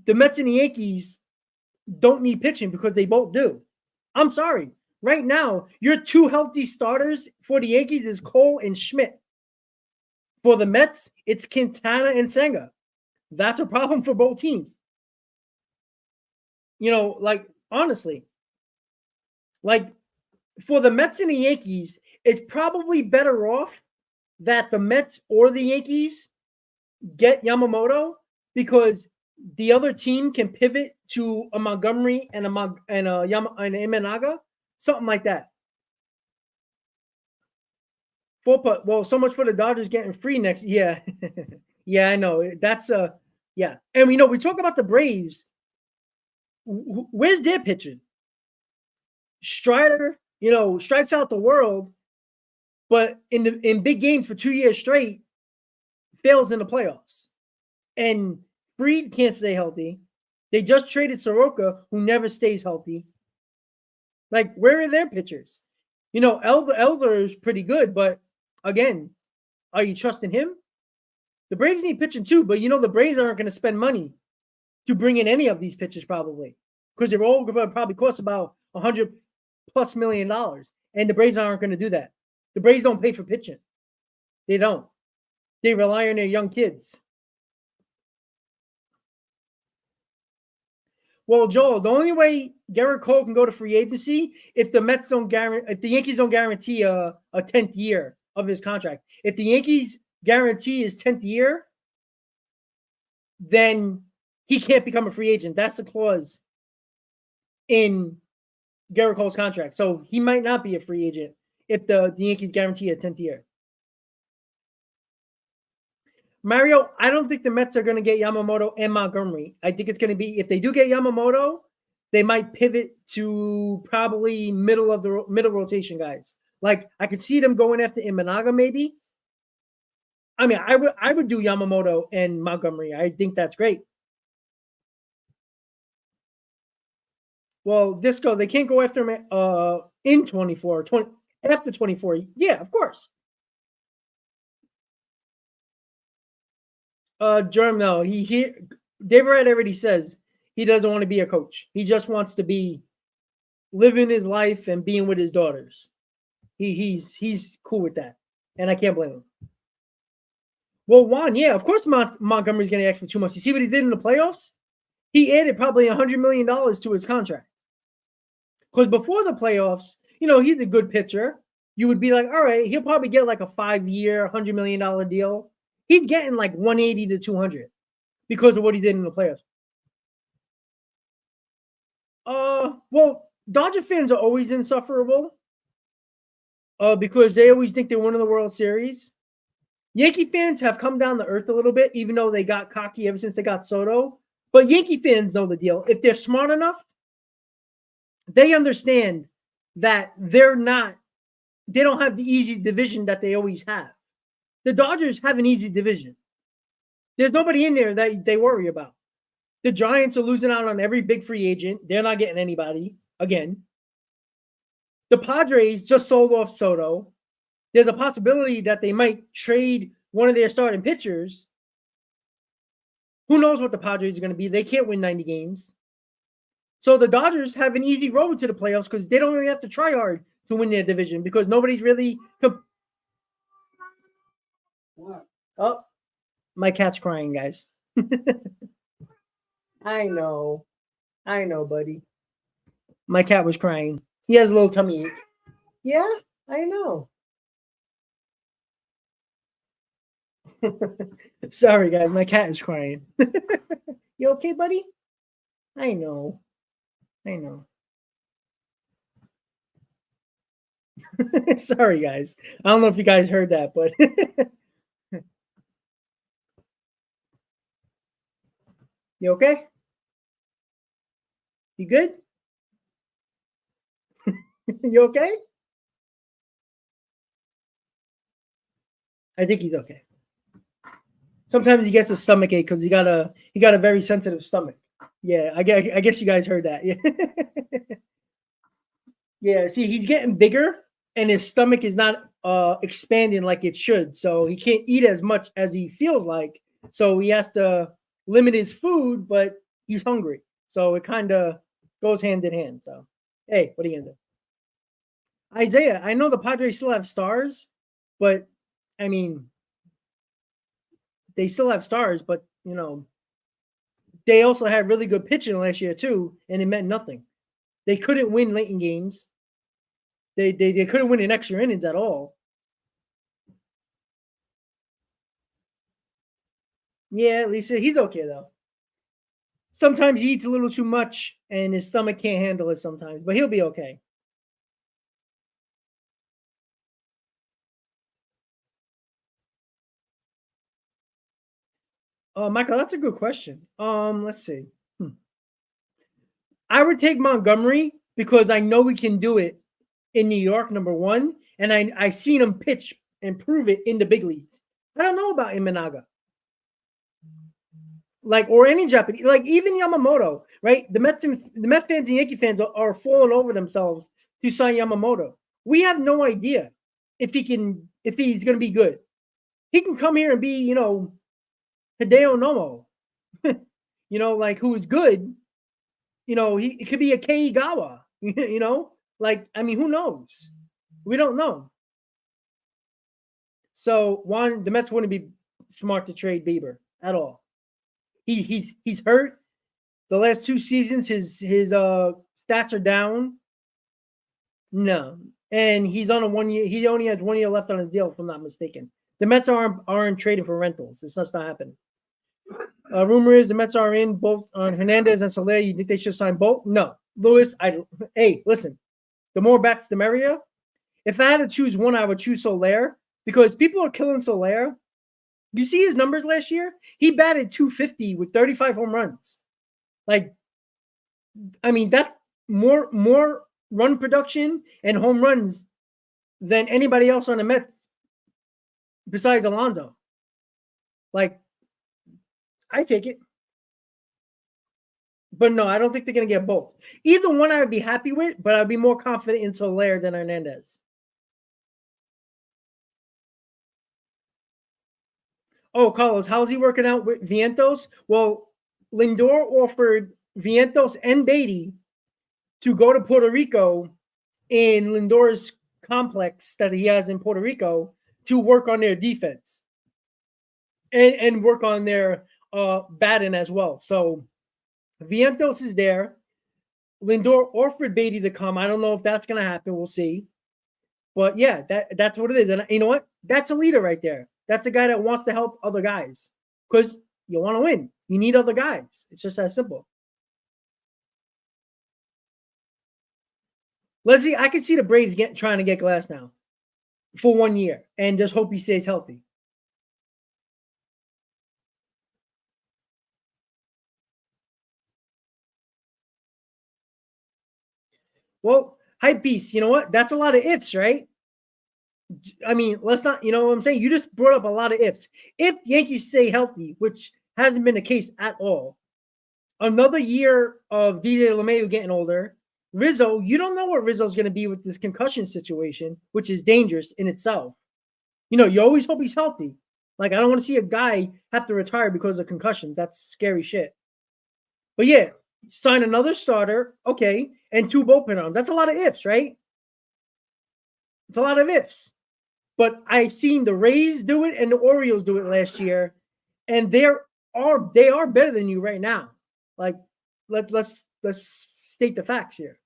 the Mets and the Yankees don't need pitching because they both do. I'm sorry. Right now, your two healthy starters for the Yankees is Cole and Schmidt. For the Mets, it's Quintana and Senga. That's a problem for both teams. Like, honestly, like, for the Mets and the Yankees, it's probably better off that the Mets or the Yankees get Yamamoto because the other team can pivot to a Montgomery and an Imanaga, something like that. Well, so much for the Dodgers getting free next. Yeah, yeah, I know. That's yeah, and we talk about the Braves. Where's their pitching? Strider, strikes out the world, but in big games for 2 years straight, fails in the playoffs. And Fried can't stay healthy. They just traded Soroka, who never stays healthy. Like, where are their pitchers? Elder is pretty good, but again, are you trusting him? The Braves need pitching too, but the Braves aren't going to spend money to bring in any of these pitchers probably because they're all going to probably cost about $100+ million, and the Braves aren't going to do that. The Braves don't pay for pitching. They don't. They rely on their young kids. Well, Joel, the only way Gerrit Cole can go to free agency if the Yankees don't guarantee a 10th year of his contract. If the Yankees guarantee his 10th year, then he can't become a free agent. That's the clause in Gerrit Cole's contract. So he might not be a free agent if the Yankees guarantee a 10th year. Mario, I don't think the Mets are going to get Yamamoto and Montgomery. I think it's going to be, if they do get Yamamoto, they might pivot to probably middle rotation guys. Like, I could see them going after Imanaga maybe. I mean, I would do Yamamoto and Montgomery. I think that's great. Well, Disco, they can't go after him in 24, after 24. Yeah, of course. Germ, no, Dave Red already says he doesn't want to be a coach. He just wants to be living his life and being with his daughters. He's cool with that, and I can't blame him. Well, Juan, yeah, of course Montgomery's going to ask for too much. You see what he did in the playoffs? He added probably $100 million to his contract. Because before the playoffs, he's a good pitcher. You would be like, all right, he'll probably get like a 5-year, $100 million deal. He's getting like 180 to 200 because of what he did in the playoffs. Well, Dodger fans are always insufferable because they always think they're winning the World Series. Yankee fans have come down to earth a little bit, even though they got cocky ever since they got Soto. But Yankee fans know the deal. If they're smart enough, they understand that they don't have the easy division that they always have. The Dodgers have an easy division. There's nobody in there that they worry about. The Giants are losing out on every big free agent. They're not getting anybody again. The Padres just sold off Soto. There's a possibility that they might trade one of their starting pitchers. Who knows what the Padres are going to be? They can't win 90 games. So the Dodgers have an easy road to the playoffs because they don't really have to try hard to win their division because nobody's really What? Oh, my cat's crying, guys. I know, buddy. My cat was crying. He has a little tummy ache. Yeah, I know. Sorry, guys. My cat is crying. You okay, buddy? I know. Sorry, guys. I don't know if you guys heard that, but you okay? You good? You okay? I think he's okay. Sometimes he gets a stomach ache because he got a very sensitive stomach. Yeah, I guess you guys heard that. Yeah. Yeah, see, he's getting bigger and his stomach is not expanding like it should. So he can't eat as much as he feels like. So he has to limit his food, but he's hungry. So it kind of goes hand in hand. So, hey, what are you going to do? Isaiah, I know the Padres still have stars, but I mean, they still have stars, but they also had really good pitching last year too, and it meant nothing. They couldn't win late in games. They couldn't win in extra innings at all. Yeah, at least he's okay though. Sometimes he eats a little too much, and his stomach can't handle it sometimes, but he'll be okay. Michael, that's a good question. Let's see. I would take Montgomery because I know we can do it in New York, number one, and I seen him pitch and prove it in the big leagues. I don't know about Imanaga. Like, or any Japanese, like even Yamamoto, right? The Mets fans and Yankee fans are falling over themselves to sign Yamamoto. We have no idea if he's going to be good. He can come here and be, Hideo Nomo, like who is good. It could be a Keigawa, like, I mean, who knows? We don't know. So the Mets wouldn't be smart to trade Bieber at all. He's hurt. The last 2 seasons, his stats are down. No, and he's on a 1 year. He only has 1 year left on his deal, if I'm not mistaken. The Mets aren't trading for rentals. It's just not happening. Rumor is the Mets are in both on Hernandez and Soler. You think they should sign both? No, Lewis. Hey, listen. The more bats, the merrier. If I had to choose one, I would choose Soler because people are killing Soler. You see his numbers last year? He batted .250 with 35 home runs. Like, I mean, that's more run production and home runs than anybody else on the Mets besides Alonso. Like, I take it. But no, I don't think they're going to get both. Either one I would be happy with, but I'd be more confident in Soler than Hernandez. Oh, Carlos, how's he working out with Vientos? Well, Lindor offered Vientos and Beatty to go to Puerto Rico in Lindor's complex that he has in Puerto Rico to work on their defense and work on their batting as well. So Vientos is there. Lindor offered Beatty to come. I don't know if that's going to happen. We'll see. But yeah, that's what it is. And you know what? That's a leader right there. That's a guy that wants to help other guys because you want to win. You need other guys. It's just that simple. Leslie, I can see the Braves trying to get Glass now for 1 year and just hope he stays healthy. Well, hype beast, you know what? That's a lot of ifs, right? I mean, let's not, you know what I'm saying? You just brought up a lot of ifs. If Yankees stay healthy, which hasn't been the case at all, another year of DJ LeMahieu getting older, Rizzo, you don't know what Rizzo's going to be with this concussion situation, which is dangerous in itself. You always hope he's healthy. Like, I don't want to see a guy have to retire because of concussions. That's scary shit. But yeah, sign another starter, okay, and 2 bullpen arms. That's a lot of ifs, right? It's a lot of ifs. But I seen the Rays do it and the Orioles do it last year, and they are better than you right now. Like, let's state the facts here.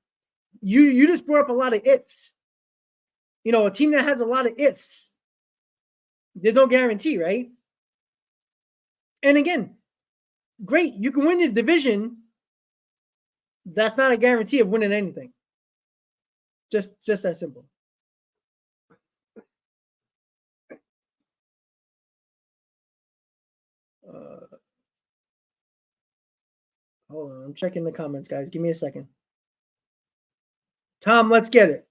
You just brought up a lot of ifs. A team that has a lot of ifs, there's no guarantee, right? And again, great, you can win the division. That's not a guarantee of winning anything. Just that simple. Hold on, I'm checking the comments, guys. Give me a second. Tom, let's get it.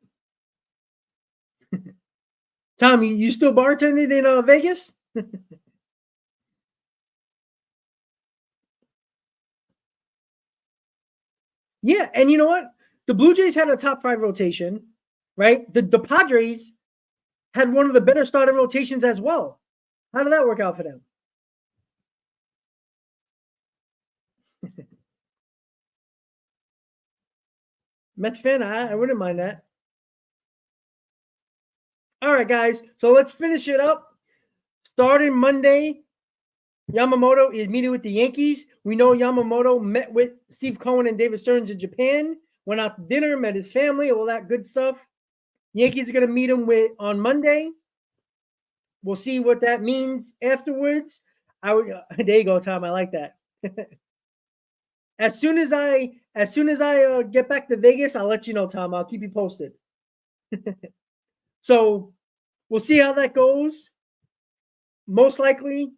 Tom, you still bartending in Vegas? Yeah, and you know what? The Blue Jays had a top 5 rotation. right? The Padres had one of the better starting rotations as well. How did that work out for them? Mets fan, I wouldn't mind that. All right, guys. So let's finish it up. Starting Monday, Yamamoto is meeting with the Yankees. We know Yamamoto met with Steve Cohen and David Stearns in Japan, went out to dinner, met his family, all that good stuff. Yankees are going to meet him on Monday. We'll see what that means afterwards. There you go, Tom. I like that. As soon as I get back to Vegas, I'll let you know, Tom. I'll keep you posted. So we'll see how that goes. Most likely,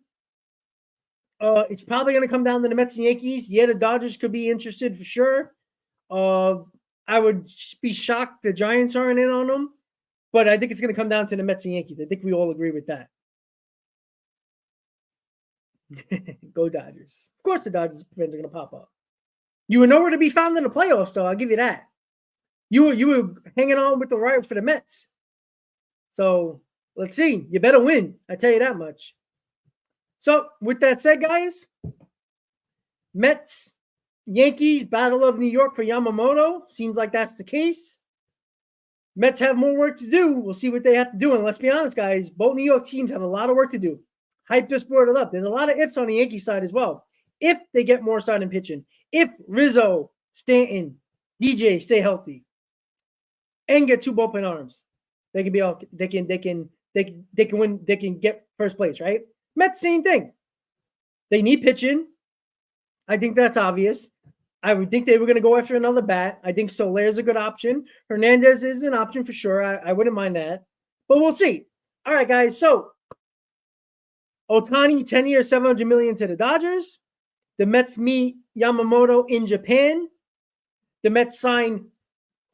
it's probably going to come down to the Mets and Yankees. Yeah, the Dodgers could be interested for sure. I would be shocked the Giants aren't in on them, but I think it's going to come down to the Mets and Yankees. I think we all agree with that. Go Dodgers. Of course the Dodgers fans are going to pop up. You were nowhere to be found in the playoffs, though. I'll give you that. You were hanging on with the right for the Mets. So let's see. You better win. I tell you that much. So with that said, guys, Mets, Yankees, Battle of New York for Yamamoto. Seems like that's the case. Mets have more work to do. We'll see what they have to do. And let's be honest, guys, both New York teams have a lot of work to do. Hype this board up. There's a lot of ifs on the Yankee side as well. If they get more starting pitching, if Rizzo, Stanton, DJ stay healthy, and get 2 bullpen arms, they can be all. They can win. They can get first place, right? Mets, same thing. They need pitching. I think that's obvious. I would think they were going to go after another bat. I think Soler is a good option. Hernandez is an option for sure. I wouldn't mind that. But we'll see. All right, guys. So Ohtani, 10 years, $700 million to the Dodgers. The Mets meet Yamamoto in Japan. The Mets sign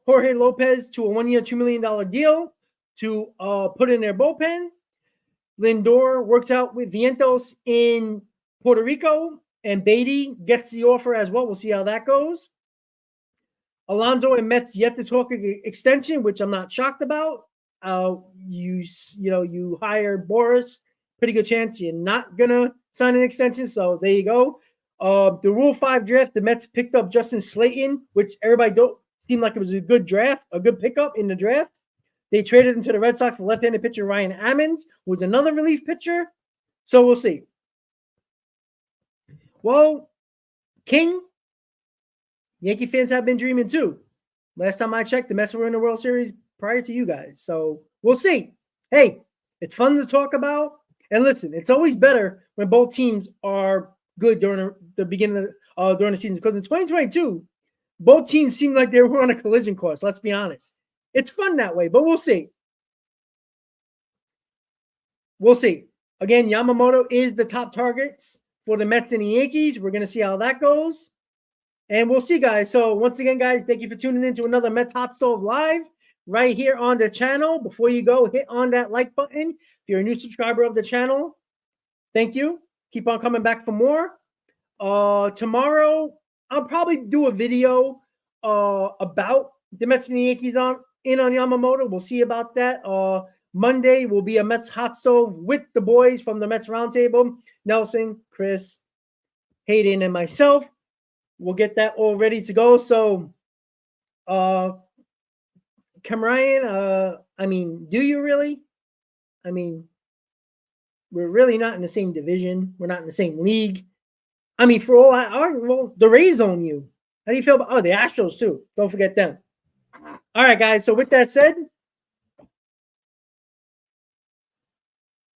Jorge Lopez to a 1-year, $2 million deal to put in their bullpen. Lindor works out with Vientos in Puerto Rico, and Beatty gets the offer as well. We'll see how that goes. Alonso and Mets yet to talk extension, which I'm not shocked about. You hire Boris, pretty good chance you're not gonna sign an extension. So there you go. The Rule 5 draft, the Mets picked up Justin Slayton, which everybody don't seem like it was a good draft, a good pickup in the draft. They traded him to the Red Sox for left-handed pitcher Ryan Ammons, who was another relief pitcher. So we'll see. Well, King, Yankee fans have been dreaming too. Last time I checked, the Mets were in the World Series prior to you guys. So we'll see. Hey, it's fun to talk about. And listen, it's always better when both teams are good during the beginning of during the season. Because in 2022, both teams seemed like they were on a collision course. Let's be honest. It's fun that way, but we'll see. We'll see. Again, Yamamoto is the top targets for the Mets and the Yankees. We're going to see how that goes. And we'll see, guys. So once again, guys, thank you for tuning in to another Mets Hot Stove Live right here on the channel. Before you go, hit on that like button. If you're a new subscriber of the channel, thank you. Keep on coming back for more. Tomorrow, I'll probably do a video about the Mets and the Yankees on Yamamoto. We'll see about that. Monday will be a Mets Hot Stove with the boys from the Mets Roundtable. Nelson, Chris, Hayden, and myself. We'll get that all ready to go. So, Camryan, do you really? We're really not in the same division. We're not in the same league. For all well, the Rays own you. How do you feel about the Astros too? Don't forget them. All right, guys. So with that said,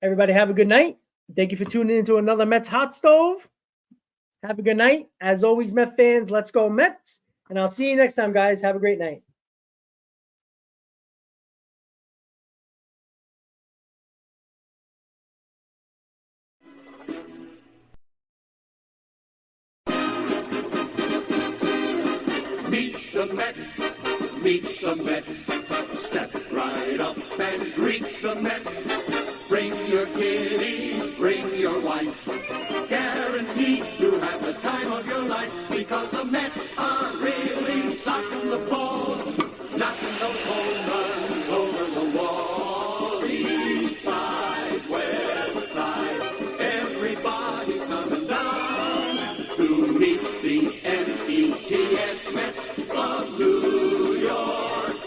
everybody have a good night. Thank you for tuning into another Mets Hot Stove. Have a good night. As always, Mets fans, let's go Mets. And I'll see you next time, guys. Have a great night. Meet the Mets, meet the Mets. Step right up and greet the Mets. Bring your kiddies, bring your wife. Guaranteed to have the time of your life because the Mets are really sucking the ball.